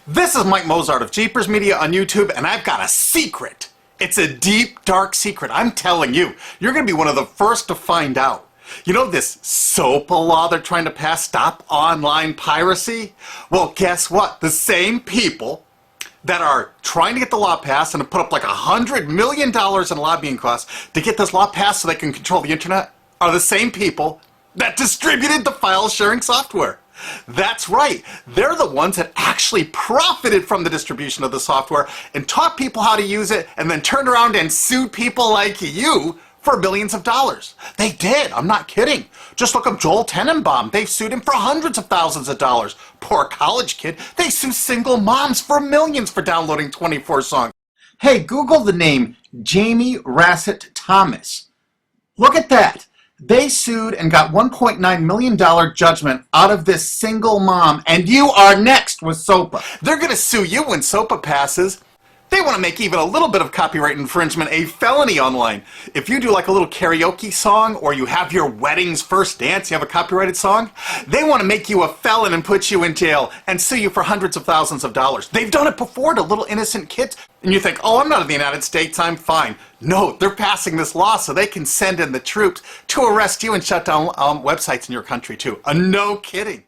This is Mike Mozart of Jeepers Media on YouTube, and I've got a secret. It's a deep, dark secret. I'm telling you, you're going to be one of the first to find out. You know this SOPA law they're trying to pass, Stop Online Piracy? Well, guess what? The same people that are trying to get the law passed and have put up like $100 million in lobbying costs to get this law passed so they can control the internet are the same people that distributed the file sharing software. That's right. They're the ones that actually profited from the distribution of the software and taught people how to use it and then turned around and sued people like you for millions of dollars. They did. I'm not kidding. Just look up Joel Tenenbaum. They've sued him for hundreds of thousands of dollars. Poor college kid. They sue single moms for millions for downloading 24 songs. Hey, Google the name Jamie Rassett Thomas. Look at that. They sued and got $1.9 million judgment out of this single mom, and you are next with SOPA. They're going to sue you when SOPA passes. They want to make even a little bit of copyright infringement a felony online. If you do like a little karaoke song, or you have your wedding's first dance, you have a copyrighted song, they want to make you a felon and put you in jail and sue you for hundreds of thousands of dollars. They've done it before to little innocent kids. And you think, oh, I'm not in the United States, I'm fine. No, they're passing this law so they can send in the troops to arrest you and shut down websites in your country too. No kidding.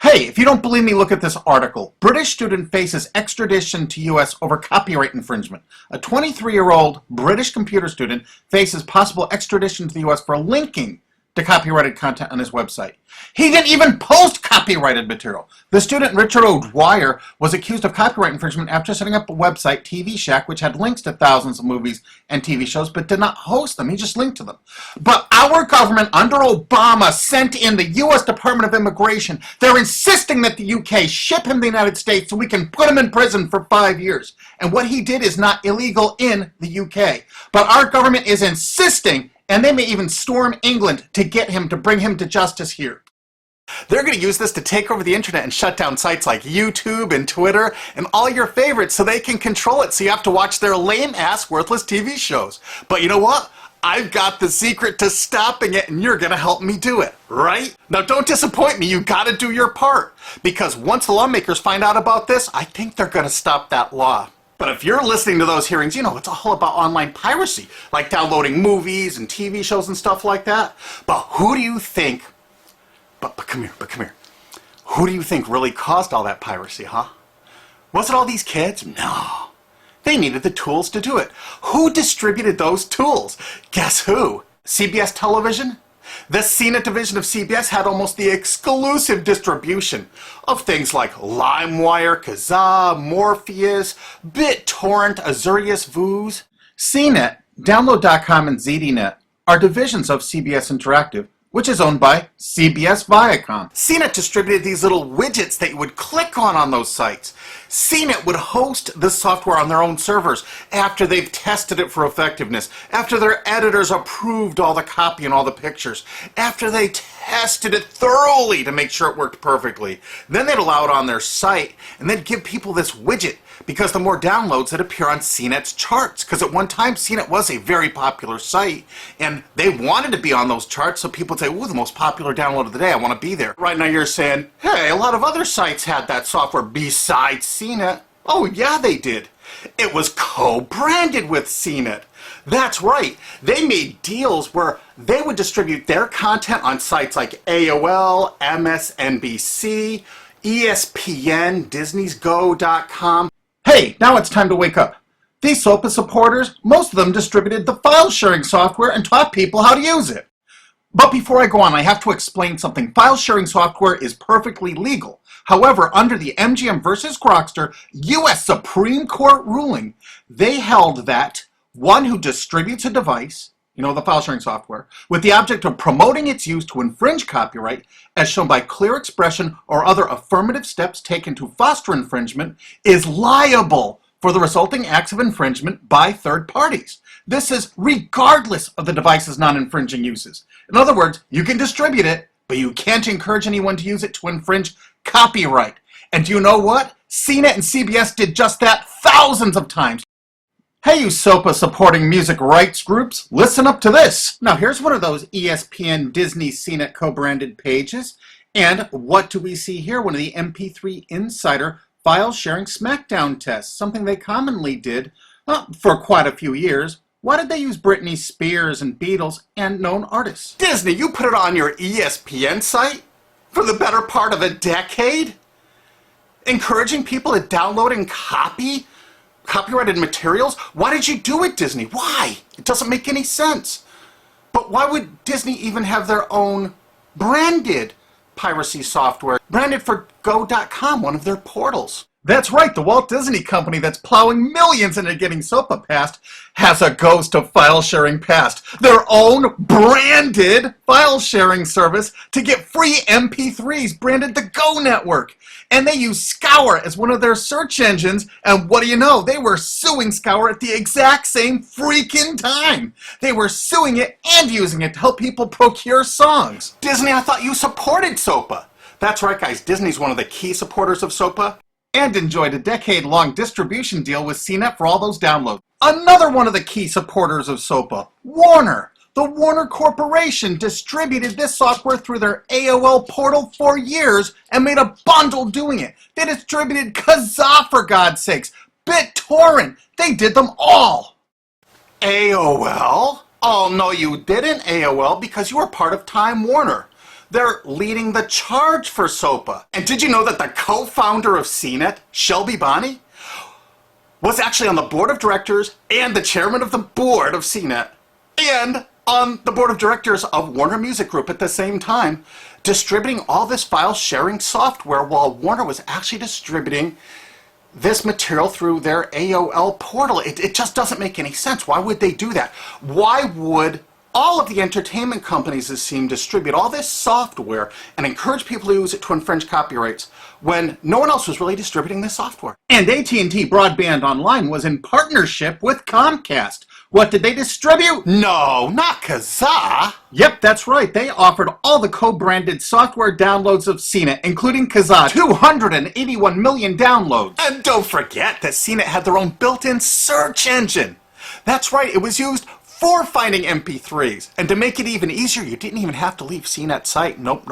Hey, if you don't believe me, look at this article. British student faces extradition to U.S. over copyright infringement. A 23-year-old British computer student faces possible extradition to the U.S. for linking to copyrighted content on his website. He didn't even post copyrighted material. The student, Richard O'Dwyer, was accused of copyright infringement after setting up a website, TV Shack, which had links to thousands of movies and TV shows, but did not host them. He just linked to them. But our government, under Obama, sent in the U.S. Department of Immigration. They're insisting that the U.K. ship him to the United States so we can put him in prison for 5 years. And what he did is not illegal in the U.K. But our government is insisting, and they may even storm England to get him, to bring him to justice here. They're going to use this to take over the internet and shut down sites like YouTube and Twitter and all your favorites so they can control it, so you have to watch their lame-ass, worthless TV shows. But you know what? I've got the secret to stopping it, and you're going to help me do it, right? Now, don't disappoint me. You got to do your part, because once the lawmakers find out about this, I think they're going to stop that law. But if you're listening to those hearings, you know, it's all about online piracy, like downloading movies and TV shows and stuff like that. But who do you think, but come here. Who do you think really caused all that piracy, huh? Was it all these kids? No. They needed the tools to do it. Who distributed those tools? Guess who? CBS Television? The CNET division of CBS had almost the exclusive distribution of things like LimeWire, Kazaa, Morpheus, BitTorrent, Azurius, Vooz. CNET, Download.com, and ZDNet are divisions of CBS Interactive, which is owned by CBS Viacom. CNET distributed these little widgets that you would click on those sites. CNET would host the software on their own servers after they've tested it for effectiveness, after their editors approved all the copy and all the pictures, after they tested it thoroughly to make sure it worked perfectly. Then they'd allow it on their site, and they'd give people this widget, because the more downloads that appear on CNET's charts. Because at one time, CNET was a very popular site, and they wanted to be on those charts, so people would say, ooh, the most popular download of the day, I want to be there. Right now you're saying, hey, a lot of other sites had that software besides CNET. Oh, yeah, they did. It was co-branded with CNET. That's right. They made deals where they would distribute their content on sites like AOL, MSNBC, ESPN, Disney'sGo.com. Hey, now it's time to wake up. These SOPA supporters, most of them distributed the file sharing software and taught people how to use it. But before I go on, I have to explain something. File sharing software is perfectly legal. However, under the MGM versus Grokster U.S. Supreme Court ruling, they held that one who distributes a device, you know, the file sharing software, with the object of promoting its use to infringe copyright, as shown by clear expression or other affirmative steps taken to foster infringement, is liable for the resulting acts of infringement by third parties. This is regardless of the device's non-infringing uses. In other words, you can distribute it, but you can't encourage anyone to use it to infringe copyright. And do you know what? CNET and CBS did just that thousands of times. Hey, you SOPA supporting music rights groups, listen up to this. Now here's one of those ESPN, Disney, CNET co-branded pages. And what do we see here? One of the MP3 Insider file sharing smackdown tests, something they commonly did for quite a few years. Why did they use Britney Spears and Beatles and known artists? Disney, you put it on your ESPN site for the better part of a decade? Encouraging people to download and copy copyrighted materials? Why did you do it, Disney? Why? It doesn't make any sense. But why would Disney even have their own branded piracy software, branded for Go.com, one of their portals? That's right, the Walt Disney Company that's plowing millions into getting SOPA passed has a ghost of file sharing past. Their own branded file sharing service to get free MP3s branded the Go Network. And they use Scour as one of their search engines, and what do you know? They were suing Scour at the exact same freaking time. They were suing it and using it to help people procure songs. Disney, I thought you supported SOPA. That's right, guys, Disney's one of the key supporters of SOPA. And enjoyed a decade-long distribution deal with CNET for all those downloads. Another one of the key supporters of SOPA, Warner. The Warner Corporation distributed this software through their AOL portal for years and made a bundle doing it. They distributed Kazaa, for God's sakes, BitTorrent. They did them all. AOL? Oh, no, you didn't, AOL, because you were part of Time Warner. They're leading the charge for SOPA. And did you know that the co-founder of CNET, Shelby Bonney, was actually on the board of directors and the chairman of the board of CNET and on the board of directors of Warner Music Group at the same time, distributing all this file sharing software while Warner was actually distributing this material through their AOL portal. It just doesn't make any sense. Why would they do that? Why would all of the entertainment companies, it seemed, distribute all this software and encourage people to use it to infringe copyrights when no one else was really distributing this software? And AT&T Broadband Online was in partnership with Comcast. What did they distribute? No, not Kazaa. Yep, that's right. They offered all the co-branded software downloads of CNET, including Kazaa, 281 million downloads. And don't forget that CNET had their own built-in search engine. That's right, it was used for finding MP3s. And to make it even easier, you didn't even have to leave CNET's site. Nope.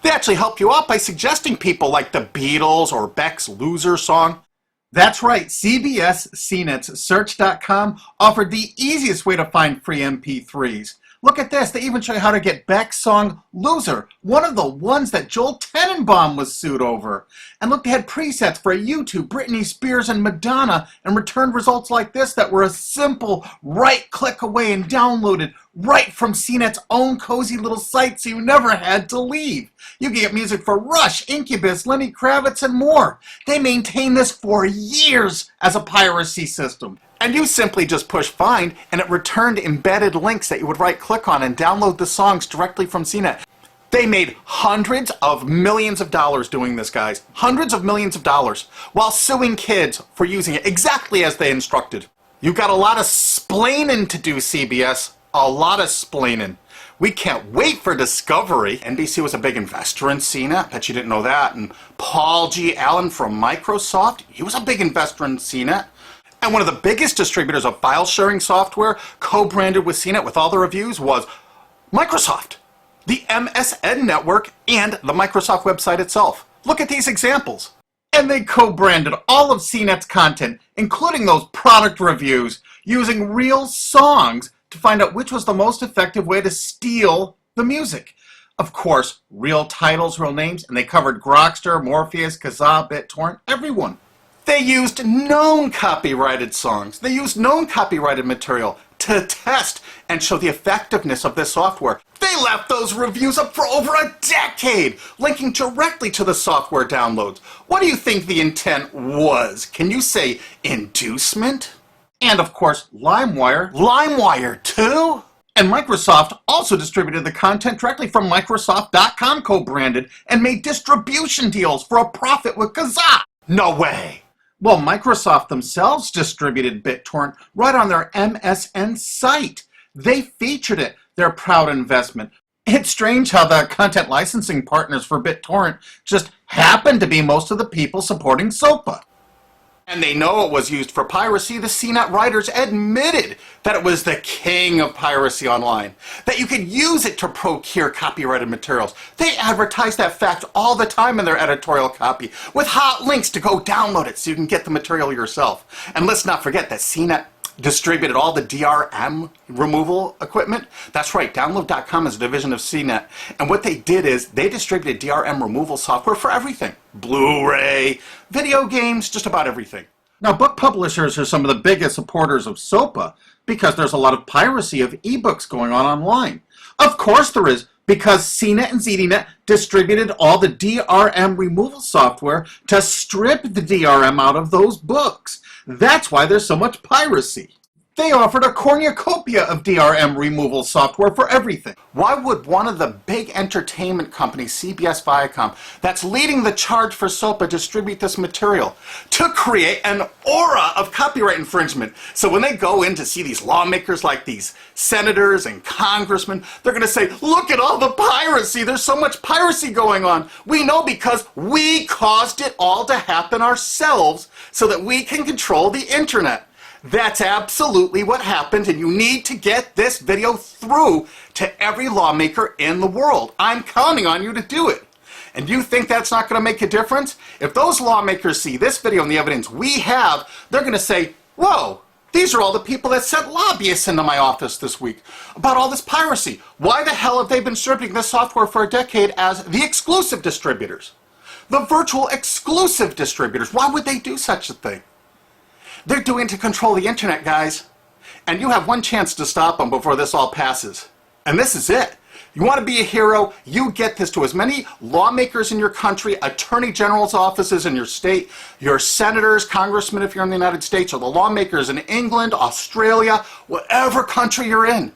They actually help you out by suggesting people like the Beatles or Beck's Loser song. That's right, CBS CNET's Search.com offered the easiest way to find free MP3s. Look at this, they even show you how to get Beck's song Loser, one of the ones that Joel Tenenbaum was sued over. And look, they had presets for YouTube, Britney Spears, and Madonna, and returned results like this that were a simple right click away and downloaded right from CNET's own cozy little site, so you never had to leave. You can get music for Rush, Incubus, Lenny Kravitz, and more. They maintained this for years as a piracy system. And you simply just push find, and it returned embedded links that you would right-click on and download the songs directly from CNET. They made hundreds of millions of dollars doing this, guys. Hundreds of millions of dollars, while suing kids for using it exactly as they instructed. You got a lot of splaining to do, CBS. A lot of splaining. We can't wait for Discovery. NBC was a big investor in CNET. Bet you didn't know that. And Paul G. Allen from Microsoft, he was a big investor in CNET. And one of the biggest distributors of file sharing software co-branded with CNET with all the reviews was Microsoft, the MSN network, and the Microsoft website itself. Look at these examples. And they co-branded all of CNET's content, including those product reviews, using real songs to find out which was the most effective way to steal the music. Of course, real titles, real names, and they covered Grokster, Morpheus, Kazaa, BitTorrent, everyone. They used known copyrighted songs. They used known copyrighted material to test and show the effectiveness of this software. They left those reviews up for over a decade, linking directly to the software downloads. What do you think the intent was? Can you say inducement? And of course, LimeWire. LimeWire too? And Microsoft also distributed the content directly from Microsoft.com co-branded and made distribution deals for a profit with Kazaa. No way. Well, Microsoft themselves distributed BitTorrent right on their MSN site. They featured it, their proud investment. It's strange how the content licensing partners for BitTorrent just happen to be most of the people supporting SOPA. And they know it was used for piracy. The CNET writers admitted that it was the king of piracy online, that you could use it to procure copyrighted materials. They advertise that fact all the time in their editorial copy with hot links to go download it so you can get the material yourself. And let's not forget that CNET distributed all the DRM removal equipment. That's right, Download.com is a division of CNET. And what they did is they distributed DRM removal software for everything. Blu-ray, video games, just about everything. Now, book publishers are some of the biggest supporters of SOPA because there's a lot of piracy of ebooks going on online. Of course there is, because CNET and ZDNet distributed all the DRM removal software to strip the DRM out of those books. That's why there's so much piracy. They offered a cornucopia of DRM removal software for everything. Why would one of the big entertainment companies, CBS Viacom, that's leading the charge for SOPA, distribute this material? To create an aura of copyright infringement. So when they go in to see these lawmakers like these senators and congressmen, they're going to say, look at all the piracy. There's so much piracy going on. We know because we caused it all to happen ourselves so that we can control the internet. That's absolutely what happened, and you need to get this video through to every lawmaker in the world. I'm counting on you to do it. And you think that's not going to make a difference? If those lawmakers see this video and the evidence we have, they're going to say, whoa, these are all the people that sent lobbyists into my office this week about all this piracy. Why the hell have they been distributing this software for a decade as the exclusive distributors? The virtual exclusive distributors. Why would they do such a thing? They're doing it to control the internet, guys. And you have one chance to stop them before this all passes. And this is it. You want to be a hero, you get this to as many lawmakers in your country, attorney general's offices in your state, your senators, congressmen if you're in the United States, or the lawmakers in England, Australia, whatever country you're in.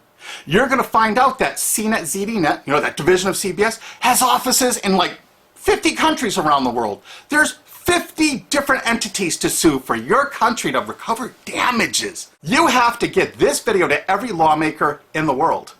You're going to find out that CNET, ZDNet, that division of CBS, has offices in like 50 countries around the world. There's 50 different entities to sue for your country to recover damages. You have to get this video to every lawmaker in the world,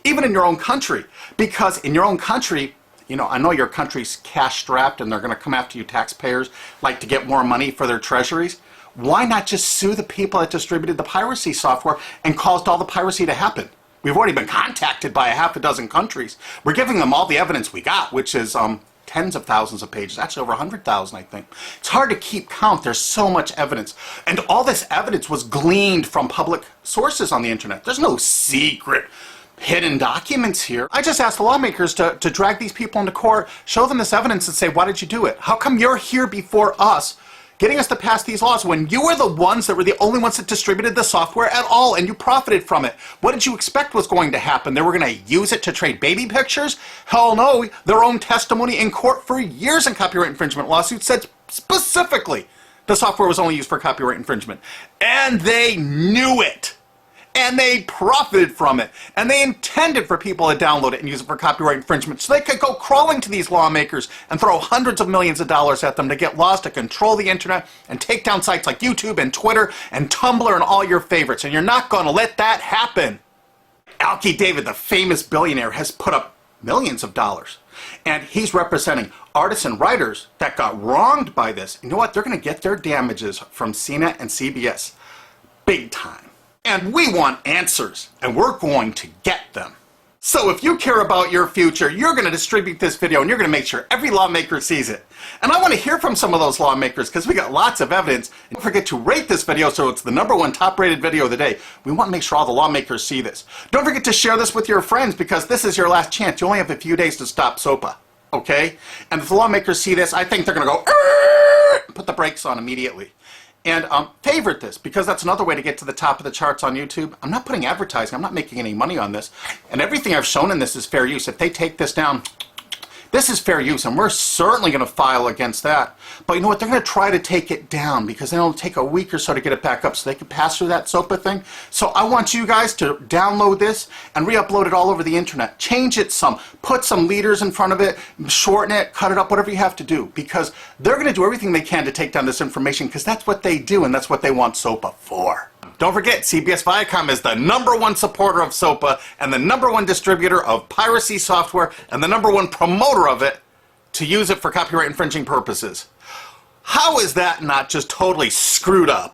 even in your own country, because in your own country, I know your country's cash-strapped and they're going to come after you taxpayers like to get more money for their treasuries. Why not just sue the people that distributed the piracy software and caused all the piracy to happen? We've already been contacted by a half a dozen countries. We're giving them all the evidence we got, which is tens of thousands of pages, actually over 100,000, I think. It's hard to keep count. There's so much evidence. And all this evidence was gleaned from public sources on the internet. There's no secret hidden documents here. I just asked the lawmakers to drag these people into court, show them this evidence and say, why did you do it? How come you're here before us getting us to pass these laws when you were the ones that were the only ones that distributed the software at all and you profited from it? What did you expect was going to happen? They were going to use it to trade baby pictures? Hell no. Their own testimony in court for years in copyright infringement lawsuits said specifically the software was only used for copyright infringement. And they knew it. And they profited from it. And they intended for people to download it and use it for copyright infringement so they could go crawling to these lawmakers and throw hundreds of millions of dollars at them to get laws to control the internet and take down sites like YouTube and Twitter and Tumblr and all your favorites. And you're not going to let that happen. Alki David, the famous billionaire, has put up millions of dollars. And he's representing artists and writers that got wronged by this. You know what? They're going to get their damages from CNET and CBS. Big time. And we want answers, and we're going to get them. So if you care about your future, you're going to distribute this video, and you're going to make sure every lawmaker sees it. And I want to hear from some of those lawmakers, because we got lots of evidence. And don't forget to rate this video so it's the #1 top-rated video of the day. We want to make sure all the lawmakers see this. Don't forget to share this with your friends, because this is your last chance. You only have a few days to stop SOPA, okay? And if the lawmakers see this, I think they're going to go, put the brakes on immediately. And favorite this, because that's another way to get to the top of the charts on YouTube. I'm not putting advertising. I'm not making any money on this. And everything I've shown in this is fair use. If they take this down, this is fair use, and we're certainly going to file against that. But you know what? They're going to try to take it down because it'll take a week or so to get it back up so they can pass through that SOPA thing. So I want you guys to download this and re-upload it all over the internet. Change it some. Put some leaders in front of it. Shorten it. Cut it up. Whatever you have to do. Because they're going to do everything they can to take down this information because that's what they do and that's what they want SOPA for. Don't forget, CBS Viacom is the #1 supporter of SOPA and the #1 distributor of piracy software and the #1 promoter of it to use it for copyright infringing purposes. How is that not just totally screwed up?